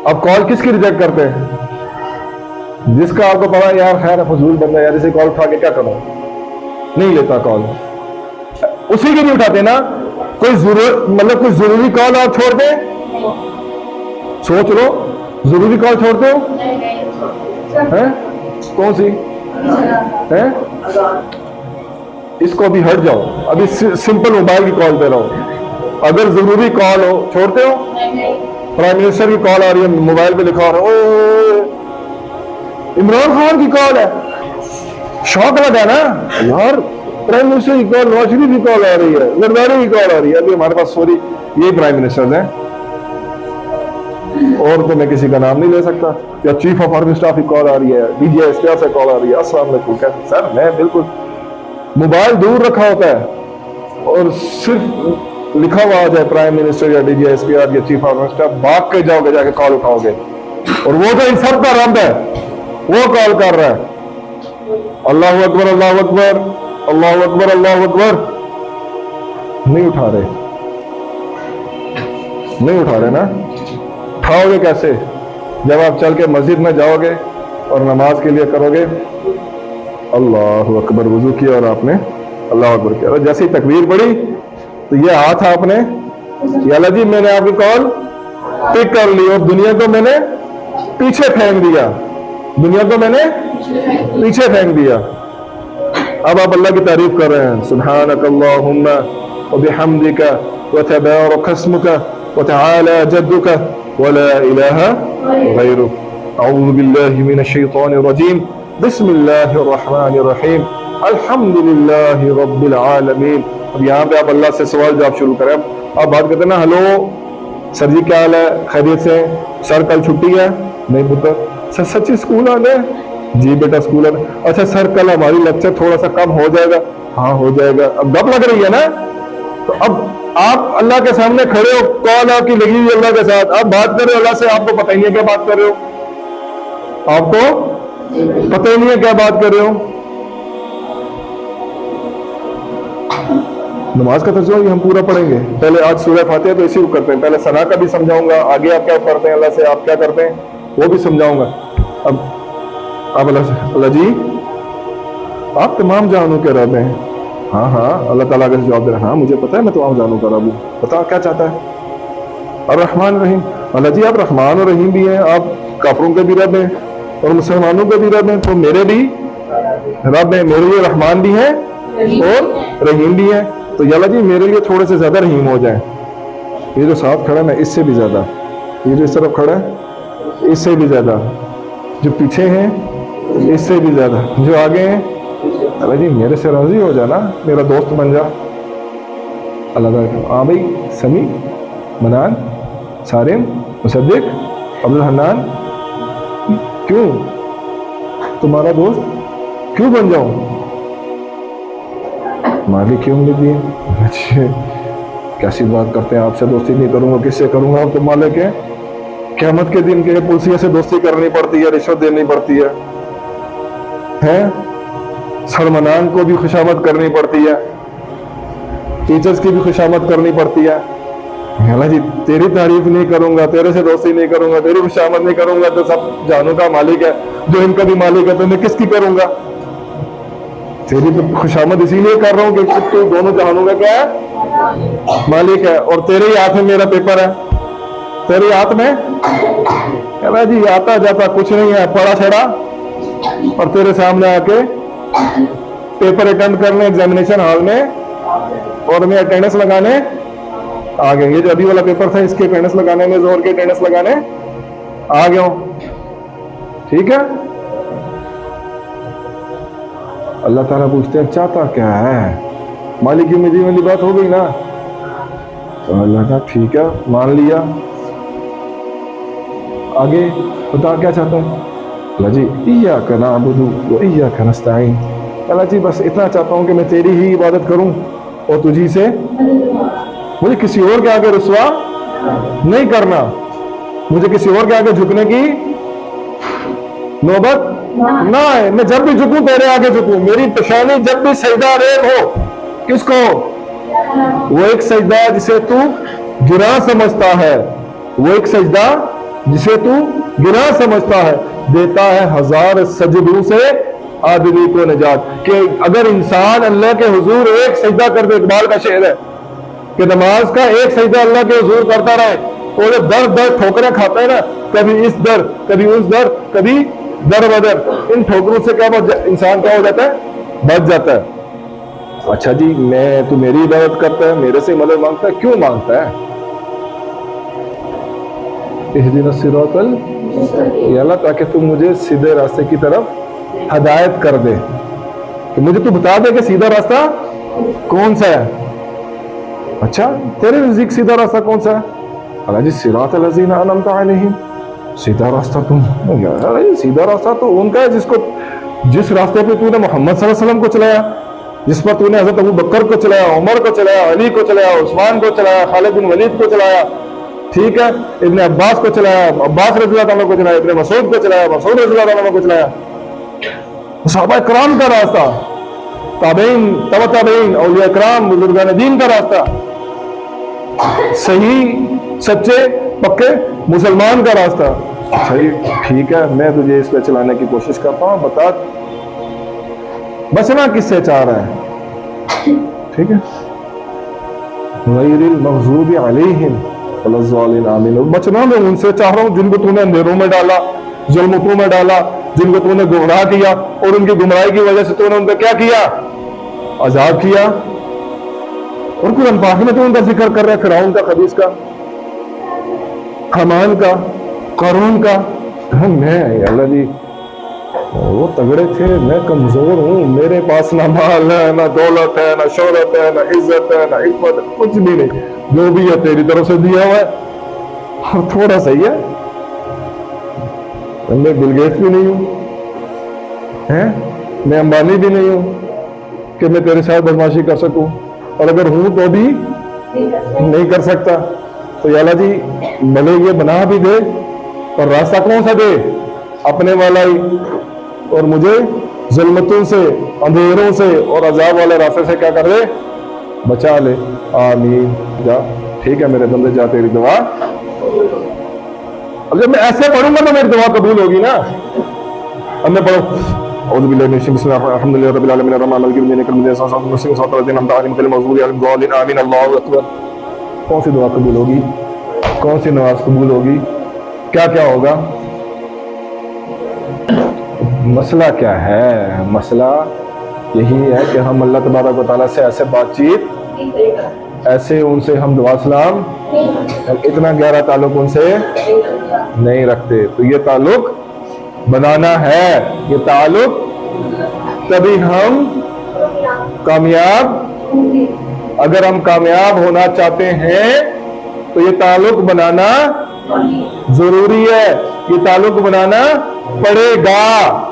اب کال کس کی ریجیکٹ کرتے ہیں؟ جس کا آپ کو پتا یار خیر ہے فضول بندہ یار اسے کال اٹھا کے کیا کروں، نہیں لیتا کال، اسی کی نہیں اٹھاتے نا. کوئی کوئی ضروری کال آپ چھوڑ دیں، سوچ لو ضروری کال چھوڑتے ہو؟ کون سی ہے؟ اس کو ابھی ہٹ جاؤ، ابھی سمپل موبائل کی کال پہ رہو. اگر ضروری کال ہو چھوڑتے ہو؟ پرائم منسٹر کی کال آ رہی ہے موبائل پہ لکھا ہو رہا عمران خان کی کال ہے، شوق لگا نا یار پرائم منسٹر کی کال، نواز شریف کی کال آ رہی ہے، زرداری کی کال آ رہی ہے. ابھی ہمارے پاس سوری یہی پرائم منسٹر ہیں، اور تو میں کسی کا نام نہیں لے سکتا. یا چیف آف آرمی اسٹاف کی کال آ رہی ہے، ڈی جی ایس پی سے کال آ رہی ہے، السلام علیکم سر. میں بالکل موبائل دور رکھا ہوتا ہے اور صرف لکھا ہوا آ جائے پرائم منسٹر یا ڈی جی ایس پی یا چیف آف آرمی اسٹاف، بھاگ کے جاؤ گے جا کے کال اٹھاؤ گے. اور وہ تو ان سب کا رب ہے، وہ کال کر رہا ہے. اللہ اکبر اللہ اکبر اللہ اکبر اللہ اکبر، نہیں اٹھا رہے، نہیں اٹھا رہے نا. اٹھاؤ گے کیسے؟ جب آپ چل کے مسجد میں جاؤ گے اور نماز کے لیے کرو گے اللہ اکبر، وضو کیا اور آپ نے اللہ اکبر کیا، اور جیسی تکبیر پڑی تو یہ ہاتھ آپ نے یا اللہ جی میں نے آپ کی کال پک کر لی اور دنیا کو میں نے پیچھے پھینک دیا، دنیا کو میں نے پیچھے پھینک دیا. اب آپ اللہ کی تعریف کر رہے ہیں، سبحانک اللہم وبحمدک وتبارک اسمک وتعالی جدک ولا الہ غیرک، اعوذ باللہ من الشیطان الرجیم، بسم اللہ الرحمن الرحیم، الحمد للہ رب العالمین. اب یہاں پہ آپ اللہ سے سوال جواب شروع کریں. آپ بات کرتے ہیں نا ہلو سر جی کیا حال ہے، خیریت سے؟ سر کل چھٹی ہے؟ نہیں پتر. سر سچی اسکول آنا ہے؟ جی بیٹا اسکول آنا. اچھا سر کل ہماری لیکچر تھوڑا سا کم ہو جائے گا؟ ہاں ہو جائے گا. اب گپ لگ رہی ہے نا. تو اب آپ اللہ کے سامنے کھڑے ہو، کال آپ کی لگی ہوئی اللہ کے ساتھ، آپ بات کر رہے ہو اللہ سے، آپ کو پتہ ہی نہیں ہے کیا بات کر رہے ہو، آپ کو پتہ ہی نہیں ہے کیا بات کر رہے ہو. نماز کا ترجمہ بھی ہم پورا پڑھیں گے. پہلے آج سورہ فاتحہ تو اسی کو کرتے ہیں، پہلے ثنا کا بھی سمجھاؤں گا، آگے آپ کیا کرتے ہیں اللہ سے، آپ کیا کرتے ہیں وہ بھی سمجھاؤں گا. اب آپ اللہ سے، اللہ جی آپ تمام جانوں کے رب ہیں. ہاں ہاں اللہ تعالیٰ کا جواب دے رہا، ہاں مجھے پتا ہے میں تمام جانوں کا رب ہوں، بتا کیا چاہتا ہے. الرحمن الرحیم، اللہ جی آپ رحمان اور رحیم بھی ہیں، آپ کافروں کے بھی رب ہیں اور مسلمانوں کے بھی رب ہیں، تو میرے بھی رب ہیں، میرے لیے رحمان بھی ہیں اور رحیم بھی ہیں. تو یا اللہ جی میرے لیے تھوڑے سے زیادہ رحیم ہو جائیں. یہ جو ساتھ کھڑا ہے نا اس سے بھی زیادہ، یہ جو اس طرف کھڑا ہے اس سے بھی زیادہ، جو پیچھے ہیں اس سے بھی زیادہ، جو آگے ہیں اللہ جی میرے سے راضی ہو جانا، میرا دوست بن جا. اللہ تعالیٰ ہاں بھائی سمیع، منان، سارم، مصدق، عبدالحنان، کیوں تمہارا دوست کیوں بن جاؤں؟ مالک یوم الدین. اچھا کیسی بات کرتے ہیں، آپ سے دوستی نہیں کروں گا کس سے کروں گا، آپ تو مالک ہیں. قیامت کے دن کے پولیس سے دوستی کرنی پڑتی ہے، رشوت دینی پڑتی ہے، سرمنان کو بھی خوشامد کرنی پڑتی ہے، ٹیچرز کی بھی خوشامد کرنی پڑتی ہے. اللہ جی تیری تعریف نہیں کروں گا، تیرے سے دوستی نہیں کروں گا، تیری خوشامد نہیں کروں گا تو سب جانوں کا مالک ہے، جو ان کا بھی مالک ہے تو میں کس کی کروں گا؟ تیری تو خوشامد اسی لیے کر رہا ہوں کہ تو دونوں جہانوں کا کیا ہے مالک ہے، اور تیرے ہی ہاتھ میں میرا پیپر ہے، تیرے ہاتھ میں. اللہ جی آتا جاتا کچھ نہیں ہے، پڑا چھڑا اور تیرے سامنے آ کے پیپر اٹینڈ کرنے ایگزامینیشن ہال میں اور میں اٹینڈنس لگانے آ گیا. یہ جو ابھی والا پیپر تھا اس کے اٹینڈنس لگانے میں زور کے اٹینڈنس لگانے آ گیا ہوں. ٹھیک ہے. اللہ تعالیٰ پوچھتے ہیں چاہتا کیا ہے؟ مالک یوم الدین والی بات ہو گئی نا. تو اللہ کا ٹھیک ہے مان لیا. آگے بتا کیا چاہتا ہے؟ اللہ جی ایاک نعبد و ایاک نستعین. اللہ جی بس اتنا چاہتا ہوں کہ میں تیری ہی عبادت کروں اور تجھی سے، مجھے کسی اور کے آگے رسوا نہیں کرنا، مجھے کسی اور کے آگے جھکنے کی نوبت نہ ہے. میں جب بھی جھکوں تیرے آگے جھکوں، میری پیشانی جب بھی سجدہ ریز ہو. کس کو؟ وہ ایک سجدہ جسے تو گراں سمجھتا ہے، وہ ایک سجدہ جسے تو گناہ سمجھتا ہے دیتا ہے 1000 سجدوں سے آدمی کو نجات. کہ اگر انسان اللہ کے حضور ایک سجدہ کر دے, اقبال کا شعر ہے کہ نماز کا ایک سجدہ اللہ کے حضور کرتا رہے, اور در ٹھوکریں کھاتا ہے نا, کبھی اس در کبھی اس در کبھی در بدر, ان ٹھوکروں سے کیا انسان کیا ہو جاتا ہے, بچ جاتا ہے. اچھا جی میں تو میری عبادت کرتا ہے, میرے سے مدد مانگتا ہے, کیوں مانگتا ہے؟ اہدنا الصراط یا اللہ تاکہ تم مجھے سیدھے راستے کی طرف ہدایت کر دے, کہ مجھے تو بتا دے کہ سیدھا راستہ کون سا ہے. اچھا تیرے نزدیک سیدھا راستہ کون سا ہے؟ اللہ جی صراط الذین انعمت علیہم, سیدھا راستہ تم, سیدھا راستہ تو ان کا ہے جس راستے پہ تو نے محمد صلی اللہ علیہ وسلم کو چلایا, جس پر تو نے حضرت ابو بکر کو چلایا, عمر کو چلایا, علی کو چلایا, عثمان کو چلایا, خالد بن ولید کو چلایا, ٹھیک ہے, ابن عباس کو چلایا, عباس رضی اللہ تعالیٰ کو چلایا, ابن مسعود کو چلایا, مسعود رضی اللہ تعالیٰ کو چلایا. صحابہ کرام کا راستہ, تابعین, تبع تابعین, اولیاء کرام, بزرگان دین کا راستہ, صحیح سچے پکے مسلمان کا راستہ. صحیح ٹھیک ہے, میں تجھے اس پہ چلانے کی کوشش کرتا ہوں, بتا بچنا کس سے چاہ رہا ہے؟ ٹھیک ہے, غیر المغضوب علیہم ولا الضالین آمین. بچنا میں ان سے چاہ رہا ہوں جن کو تو نے اندھیروں میں ڈالا, ظلمتوں میں ڈالا, جن کو تو نے گمراہ کیا, اور ان کی گمراہی کی وجہ سے تو نے ان پہ کیا کیا, عذاب کیا. اور قرآن پاک میں تو ان کا ذکر کر رہے ہیں, فرعون کا, خبیث کا, حمان کا, قارون کا. میں اللہ جی وہ تگڑے تھے, میں کمزور ہوں, میرے پاس نہ مال ہے, نہ دولت ہے, نہ شہرت ہے, نہ عزت ہے, نہ حکمت ہے, کچھ بھی نہیں, جو بھی ہے تیری طرف سے دیا ہوا ہے. اور تھوڑا سا ہی ہے, میں بل گیٹس بھی نہیں ہوں, میں امبانی بھی نہیں ہوں کہ میں تیرے ساتھ بدماشی کر سکوں, اور اگر ہوں تو بھی نہیں کر سکتا. تو یا اللہ جی بھلے یہ بنا بھی دے, اور راستہ کون سا دے, اپنے والا ہی, اور مجھے ظلمتوں سے, اندھیروں سے اور عذاب والے راستے سے کیا کر دے, بچا لے. آمین. جا ٹھیک ہے میرے بندے, جا تیری دعا. اب جب میں ایسے پڑھوں گا تو میری دعا قبول ہوگی نا. اب میں پڑھوں اعوذ باللہ من الشیطان الرجیم, بسم اللہ الرحمن الرحیم, رب العالمین الرحمن الرحیم, مالک یوم الدین, صراط الذین انعمت علیہم غیر المغضوب علیہم ولا الضالین آمین. اللہ اکبر. کون سی دعا قبول ہوگی, کون سی نماز قبول ہوگی, کیا کیا ہوگا؟ مسئلہ کیا ہے؟ مسئلہ یہی ہے کہ ہم اللہ تبارک و تعالیٰ سے ایسے بات چیت, ایسے ان سے ہم دعا سلام, اتنا گہرا تعلق ان سے نہیں رکھتے. تو یہ تعلق بنانا ہے, یہ تعلق, تبھی ہم کامیاب, اگر ہم کامیاب ہونا چاہتے ہیں تو یہ تعلق بنانا ضروری ہے, یہ تعلق بنانا پڑے گا.